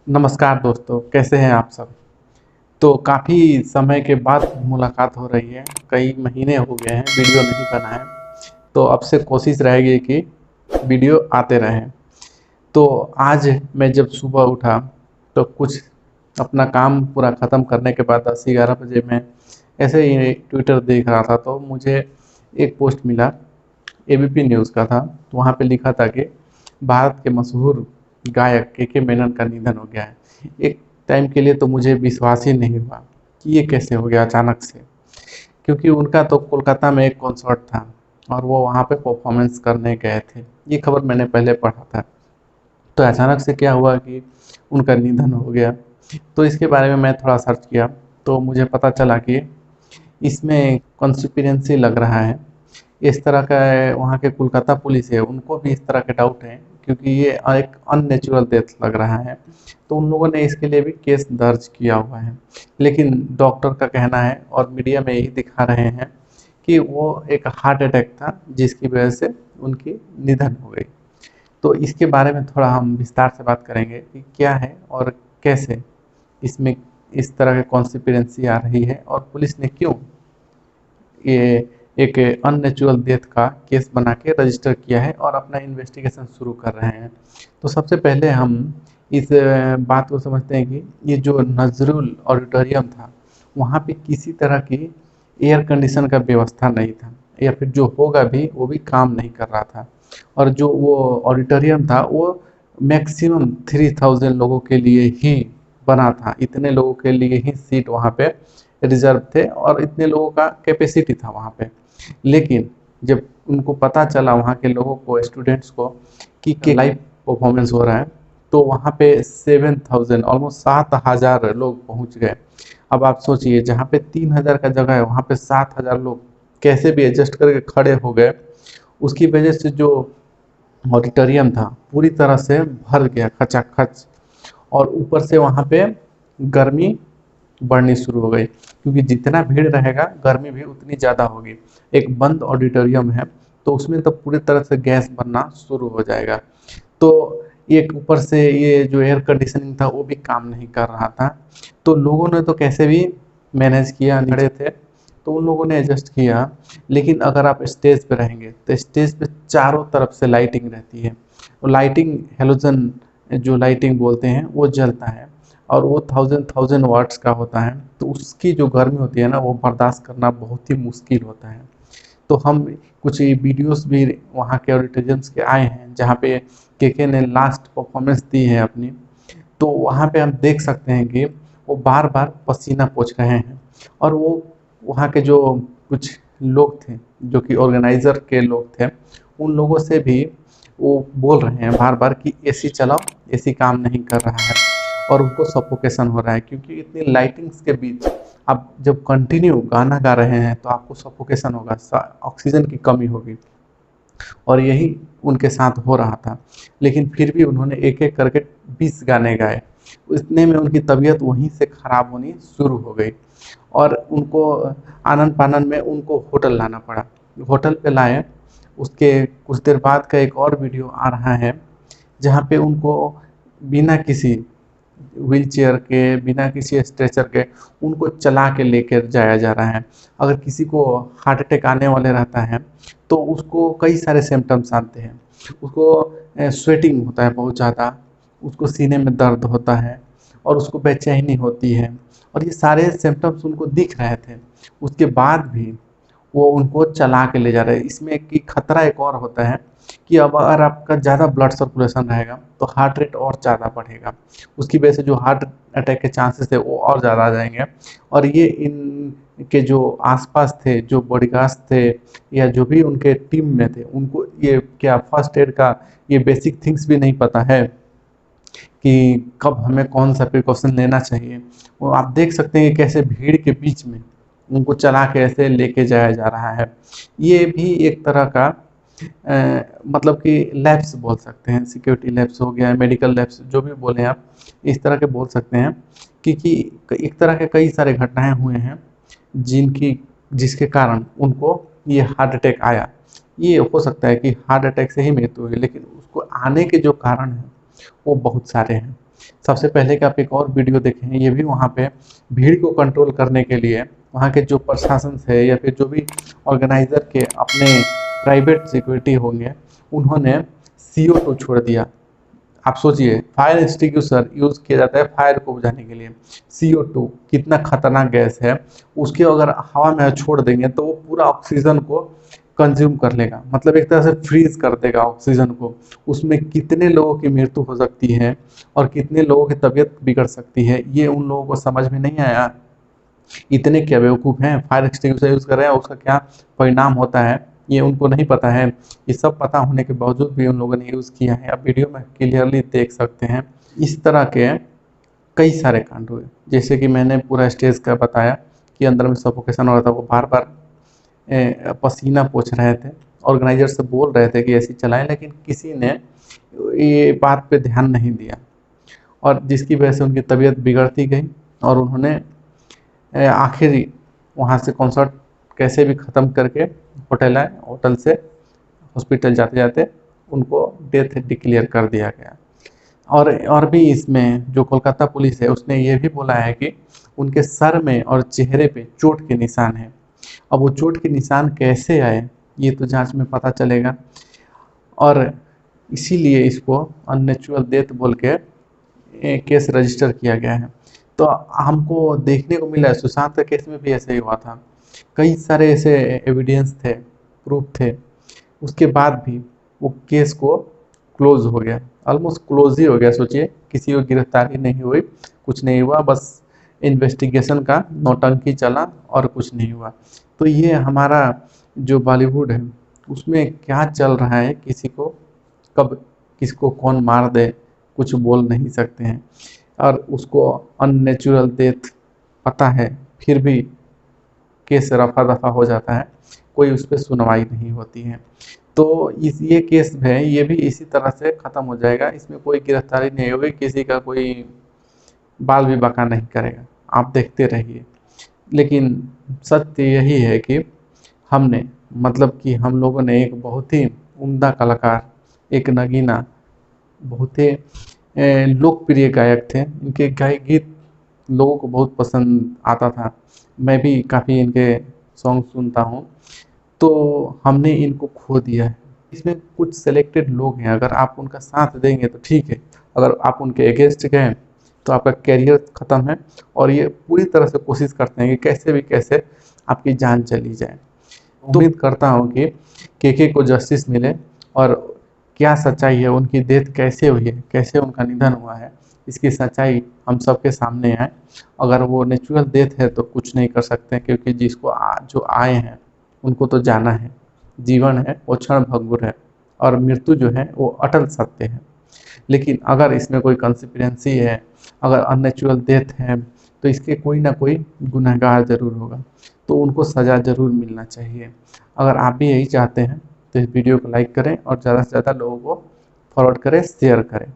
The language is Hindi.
नमस्कार दोस्तों, कैसे हैं आप सब। तो काफ़ी समय के बाद मुलाकात हो रही है। कई महीने हो गए हैं वीडियो नहीं बना है। तो अब से कोशिश रहेगी कि वीडियो आते रहें। तो आज मैं जब सुबह उठा तो कुछ अपना काम पूरा ख़त्म करने के बाद 10-11 बजे मैं ऐसे ही ट्विटर देख रहा था, तो मुझे एक पोस्ट मिला, एबीपी न्यूज़ का था। तो वहाँ पे लिखा था कि भारत के मशहूर गायक के मेनन का निधन हो गया है। एक टाइम के लिए तो मुझे विश्वास ही नहीं हुआ कि ये कैसे हो गया अचानक से, क्योंकि उनका तो कोलकाता में एक कॉन्सर्ट था और वो वहाँ पे परफॉर्मेंस करने गए थे। ये खबर मैंने पहले पढ़ा था। तो अचानक से क्या हुआ कि उनका निधन हो गया। तो इसके बारे में मैं थोड़ा सर्च किया, तो मुझे पता चला कि इसमें कॉन्स्पिरेंसी लग रहा है। इस तरह का वहाँ के कोलकाता पुलिस है, उनको भी इस तरह के डाउट हैं, क्योंकि ये एक अननेचुरल डेथ लग रहा है। तो उन लोगों ने इसके लिए भी केस दर्ज किया हुआ है। लेकिन डॉक्टर का कहना है और मीडिया में यही दिखा रहे हैं कि वो एक हार्ट अटैक था जिसकी वजह से उनकी निधन हो गई। तो इसके बारे में थोड़ा हम विस्तार से बात करेंगे कि क्या है और कैसे इसमें इस तरह की कॉन्स्पिरेंसी आ रही है और पुलिस ने क्यों ये एक अननेचुरल डेथ का केस बना के रजिस्टर किया है और अपना इन्वेस्टिगेशन शुरू कर रहे हैं। तो सबसे पहले हम इस बात को समझते हैं कि ये जो नजरुल ऑडिटोरियम था, वहाँ पे किसी तरह की एयर कंडीशन का व्यवस्था नहीं था, या फिर जो होगा भी वो भी काम नहीं कर रहा था। और जो वो ऑडिटोरियम था वो मैक्सिमम 3000 लोगों के लिए ही बना था। इतने लोगों के लिए ही सीट वहाँ पे रिजर्व थे और इतने लोगों का कैपेसिटी था वहाँ पे। लेकिन जब उनको पता चला वहाँ के लोगों को, स्टूडेंट्स को, कि लाइव परफॉर्मेंस हो रहा है, तो वहाँ पे 7000 ऑलमोस्ट 7000 लोग पहुँच गए। अब आप सोचिए, जहाँ पे 3000 का जगह है वहाँ पे 7000 लोग कैसे भी एडजस्ट करके खड़े हो गए। उसकी वजह से जो ऑडिटोरियम था पूरी तरह से भर गया खचाखच। और ऊपर से वहाँ पे गर्मी बढ़नी शुरू हो गई, क्योंकि जितना भीड़ रहेगा गर्मी भी उतनी ज़्यादा होगी। एक बंद ऑडिटोरियम है तो उसमें तो पूरी तरह से गैस बनना शुरू हो जाएगा। तो एक ऊपर से ये जो एयर कंडीशनिंग था वो भी काम नहीं कर रहा था। तो लोगों ने तो कैसे भी मैनेज किया, खड़े थे तो उन लोगों ने एडजस्ट किया। लेकिन अगर आप स्टेज पे रहेंगे तो स्टेज पे चारों तरफ से लाइटिंग रहती है। और लाइटिंग हेलोजन, जो लाइटिंग बोलते हैं, वो जलता है और वो थाउजेंड थाउजेंड वाट्स का होता है। तो उसकी जो गर्मी होती है ना, वो बर्दाश्त करना बहुत ही मुश्किल होता है। तो हम कुछ वीडियोस भी वहाँ के ऑडिटोरियम्स के आए हैं जहाँ पे के ने लास्ट परफॉर्मेंस दी है अपनी। तो वहाँ पे हम देख सकते हैं कि वो बार बार पसीना पोंछ रहे हैं। और वो वहाँ के जो कुछ लोग थे, जो कि ऑर्गेनाइज़र के लोग थे, उन लोगों से भी वो बोल रहे हैं बार बार कि एसी चलाओ, एसी काम नहीं कर रहा है। और उनको सफोकेशन हो रहा है, क्योंकि इतनी लाइटिंग्स के बीच आप जब कंटिन्यू गाना गा रहे हैं तो आपको सफोकेशन होगा, ऑक्सीजन की कमी होगी। और यही उनके साथ हो रहा था। लेकिन फिर भी उन्होंने एक एक करके 20 गाने गाए। इतने में उनकी तबीयत वहीं से खराब होनी शुरू हो गई और उनको आनन फानन में उनको होटल लाना पड़ा। होटल पे लाए, उसके कुछ देर बाद का एक और वीडियो आ रहा है जहाँ पे उनको बिना किसी व्हील चेयर के, बिना किसी स्ट्रेचर के, उनको चला के लेकर जाया जा रहा है। अगर किसी को हार्ट अटैक आने वाले रहता है तो उसको कई सारे सिम्टम्स आते हैं। उसको स्वेटिंग होता है बहुत ज़्यादा, उसको सीने में दर्द होता है और उसको बेचैनी होती है। और ये सारे सिम्टम्स उनको दिख रहे थे, उसके बाद भी वो उनको चला के ले जा रहे हैं। इसमें एक कि खतरा एक और होता है कि अब अगर आपका ज़्यादा ब्लड सर्कुलेशन रहेगा तो हार्ट रेट और ज़्यादा बढ़ेगा। उसकी वजह से जो हार्ट अटैक के चांसेस है वो और ज़्यादा आ जाएंगे। और ये इनके जो आसपास थे, जो बॉडीगार्ड्स थे या जो भी उनके टीम में थे, उनको ये क्या फर्स्ट एड का ये बेसिक थिंग्स भी नहीं पता है कि कब हमें कौन सा प्रिकॉशन लेना चाहिए। वो आप देख सकते हैं कि कैसे भीड़ के बीच में उनको चला के ऐसे लेके जाया जा रहा है। ये भी एक तरह का मतलब कि लैब्स बोल सकते हैं, सिक्योरिटी लैब्स हो गया, मेडिकल लैब्स, जो भी बोलें आप, इस तरह के बोल सकते हैं। क्योंकि एक तरह के कई सारे घटनाएं हुए हैं जिनकी जिसके कारण उनको ये हार्ट अटैक आया। ये हो सकता है कि हार्ट अटैक से ही मृत्यु हुई, लेकिन उसको आने के जो कारण हैं वो बहुत सारे हैं। सबसे पहले कि आप एक और वीडियो देखें, ये भी वहाँ पे भीड़ को कंट्रोल करने के लिए वहाँ के जो प्रशासन है या फिर जो भी ऑर्गेनाइज़र के अपने प्राइवेट सिक्योरिटी होंगे, उन्होंने CO2 छोड़ दिया। आप सोचिए, फायर एक्सटिंग्विशर यूज़ किया जाता है फायर को बुझाने के लिए, CO2 कितना खतरनाक गैस है, उसके अगर हवा में छोड़ देंगे तो वो पूरा ऑक्सीजन को कंज्यूम कर लेगा, मतलब एक तरह से फ्रीज कर देगा ऑक्सीजन को। उसमें कितने लोगों की मृत्यु हो सकती है और कितने लोगों की तबीयत बिगड़ सकती है, ये उन लोगों को समझ में नहीं आया। इतने क्या बेवकूफ़ हैं, फायर एक्सटिंग्विशर यूज़ कर रहे हैं, उसका क्या परिणाम होता है ये उनको नहीं पता है। ये सब पता होने के बावजूद भी उन लोगों ने यूज़ किया है। आप वीडियो में क्लियरली देख सकते हैं। इस तरह के कई सारे कांड हुए, जैसे कि मैंने पूरा स्टेज का बताया कि अंदर में सफोकेशन हो रहा था, वो बार बार पसीना पोंछ रहे थे, ऑर्गेनाइजर से बोल रहे थे कि ऐसे चलाएं, लेकिन किसी ने ये बात पे ध्यान नहीं दिया और जिसकी वजह से उनकी तबीयत बिगड़ती गई और उन्होंने आखिर वहाँ से कॉन्सर्ट कैसे भी ख़त्म करके होटल आए, होटल से हॉस्पिटल जाते जाते उनको डेथ डिक्लेयर कर दिया गया। और भी इसमें जो कोलकाता पुलिस है उसने ये भी बोला है कि उनके सर में और चेहरे पे चोट के निशान हैं। अब वो चोट के निशान कैसे आए ये तो जांच में पता चलेगा, और इसीलिए इसको अननेचुरल डेथ बोल के केस रजिस्टर किया गया है। तो हमको देखने को मिला है सुशांत के केस में भी ऐसे ही हुआ था, कई सारे ऐसे एविडेंस थे, प्रूफ थे, उसके बाद भी वो केस को क्लोज हो गया, ऑलमोस्ट क्लोज ही हो गया। सोचिए, किसी को गिरफ्तारी नहीं हुई, कुछ नहीं हुआ, बस इन्वेस्टिगेशन का नौटंकी चला और कुछ नहीं हुआ। तो ये हमारा जो बॉलीवुड है उसमें क्या चल रहा है, किसी को कब किसको कौन मार दे कुछ बोल नहीं सकते हैं, और उसको अननेचुरल डेथ पता है फिर भी केस रफा दफा हो जाता है, कोई उस पर सुनवाई नहीं होती है। तो इस ये केस है, ये भी इसी तरह से ख़त्म हो जाएगा, इसमें कोई गिरफ्तारी नहीं होगी, किसी का कोई बाल भी बाका नहीं करेगा, आप देखते रहिए। लेकिन सत्य यही है कि हमने मतलब कि हम लोगों ने एक बहुत ही उम्दा कलाकार, एक नगीना, बहुत ही लोकप्रिय गायक थे, इनके गाए गीत लोगों को बहुत पसंद आता था, मैं भी काफ़ी इनके सॉन्ग सुनता हूँ। तो हमने इनको खो दिया है। इसमें कुछ सेलेक्टेड लोग हैं, अगर आप उनका साथ देंगे तो ठीक है, अगर आप उनके अगेंस्ट गए तो आपका करियर ख़त्म है, और ये पूरी तरह से कोशिश करते हैं कि कैसे भी कैसे आपकी जान चली जाए। तो उम्मीद करता हूँ कि के को जस्टिस मिले, और क्या सच्चाई है, उनकी डेथ कैसे हुई है, कैसे उनका निधन हुआ है, इसकी सच्चाई हम सबके सामने आए। अगर वो नेचुरल डेथ है तो कुछ नहीं कर सकते, क्योंकि जिसको जो आए हैं उनको तो जाना है, जीवन है वो क्षण भंगुर है, और मृत्यु जो है वो अटल सत्य है। लेकिन अगर इसमें कोई कंस्पिरेंसी है, अगर अननेचुरल डेथ है, तो इसके कोई ना कोई गुनहगार जरूर होगा, तो उनको सज़ा ज़रूर मिलना चाहिए। अगर आप भी यही चाहते हैं तो इस वीडियो को लाइक करें और ज़्यादा से ज़्यादा लोगों को फॉरवर्ड करें, शेयर करें।